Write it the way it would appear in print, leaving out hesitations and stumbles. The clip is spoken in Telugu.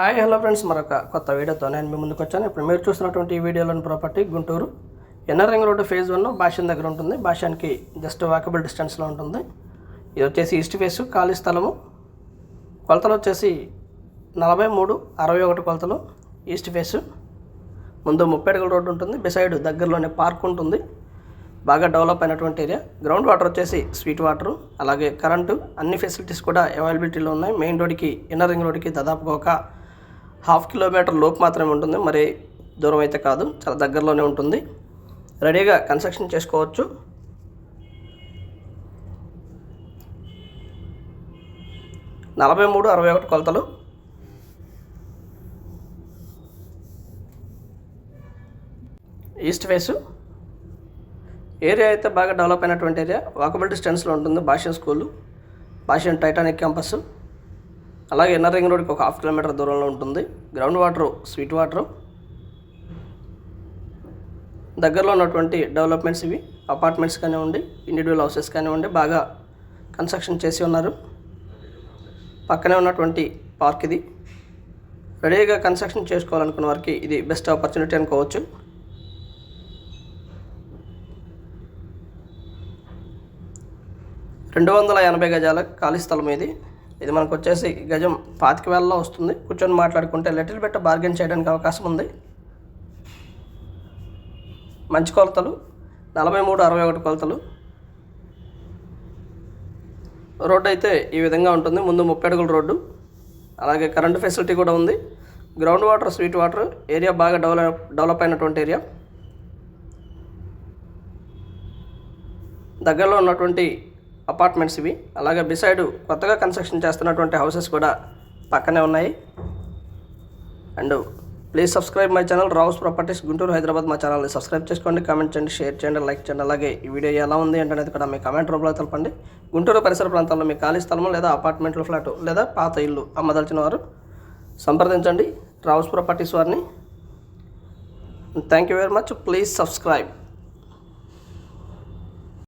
హాయ్ హలో ఫ్రెండ్స్, మరొక కొత్త వీడియోతో నేను మీ ముందుకు వచ్చాను. ఇప్పుడు మీరు చూస్తున్నటువంటి ఈ వీడియోలోని property Guntur NR ring road phase 1 Bhashyam దగ్గర ఉంటుంది. భాష్యానికి జస్ట్ వాకబుల్ డిస్టెన్స్లో ఉంటుంది. ఇది వచ్చేసి ఈస్ట్ ఫేస్ ఖాళీ స్థలము. కొలతలు వచ్చేసి 43/61 కొలతలు. ఈస్ట్ ఫేస్ ముందు 30 అడుగుల రోడ్డు ఉంటుంది. బిసైడ్ దగ్గరలోనే పార్క్ ఉంటుంది. బాగా డెవలప్ అయినటువంటి ఏరియా. గ్రౌండ్ వాటర్ వచ్చేసి స్వీట్ వాటరు, అలాగే కరెంటు అన్ని ఫెసిలిటీస్ కూడా అవైలబిలిటీలో ఉన్నాయి. మెయిన్ రోడ్కి ఎన్ఆర్ రింగ్ రోడ్కి దాదాపుగా ఒక 1/2 కిలోమీటర్ లోపు మాత్రమే ఉంటుంది. మరి దూరం అయితే కాదు, చాలా దగ్గరలోనే ఉంటుంది. రెడీగా కన్స్ట్రక్షన్ చేసుకోవచ్చు. నలభై 63/61 కొలతలు. ఈస్ట్ ఫేసు ఏరియా అయితే బాగా డెవలప్ అయినటువంటి ఏరియా. వాకబుల్ డిస్టెన్స్లో ఉంటుంది. భాష్యం స్కూలు, భాష్యం టైటానిక్ క్యాంపస్, అలాగే ఎన్ఆర్ రింగ్ రోడ్కి ఒక 1/2 కిలోమీటర్ దూరంలో ఉంటుంది. Ground water sweet water. దగ్గరలో ఉన్నటువంటి డెవలప్మెంట్స్ ఇవి. అపార్ట్మెంట్స్ కానివ్వండి, ఇండివిజువల్ హౌసెస్ కానివ్వండి, బాగా కన్స్ట్రక్షన్ చేసి ఉన్నారు. పక్కనే ఉన్నటువంటి పార్క్ ఇది. రెడీగా కన్స్ట్రక్షన్ చేసుకోవాలనుకున్న వారికి ఇది బెస్ట్ ఆపర్చునిటీ అనుకోవచ్చు. రెండు 280 గజాల ఖాళీ స్థలం ఇది. ఇది మనకు వచ్చేసి గజం 25,000లో వస్తుంది. కూర్చొని మాట్లాడుకుంటే లిటిల్ బిట్ బార్గెన్ చేయడానికి అవకాశం ఉంది. మంచి కొలతలు 43/61 కొలతలు. రోడ్డు అయితే ఈ విధంగా ఉంటుంది. ముందు 30 అడుగుల రోడ్డు, అలాగే కరెంటు ఫెసిలిటీ కూడా ఉంది. Ground water sweet water. Area బాగా డెవలప్ అయినటువంటి ఏరియా. దగ్గరలో ఉన్నటువంటి అపార్ట్మెంట్స్ ఇవి. అలాగే బిసైడ్ కొత్తగా కన్స్ట్రక్షన్ చేస్తున్నటువంటి హౌసెస్ కూడా పక్కనే ఉన్నాయి. And please subscribe my channel Rao's properties Guntur, Hyderabad. మా ఛానల్ని సబ్స్క్రైబ్ చేసుకోండి, కామెంట్ చేయండి, షేర్ చేయండి, లైక్ చేయండి. అలాగే ఈ వీడియో ఎలా ఉంది అనేది కూడా మీ కామెంట్ రూపంలో తెలపండి. గుంటూరు పరిసర ప్రాంతాల్లో మీ ఖాళీ స్థలము లేదా అపార్ట్మెంట్లో ఫ్లాటు లేదా పాత ఇల్లు అమ్మదలిచిన వారు సంప్రదించండి రావుస్ ప్రాపర్టీస్ వారిని. Thank you very much. Please subscribe.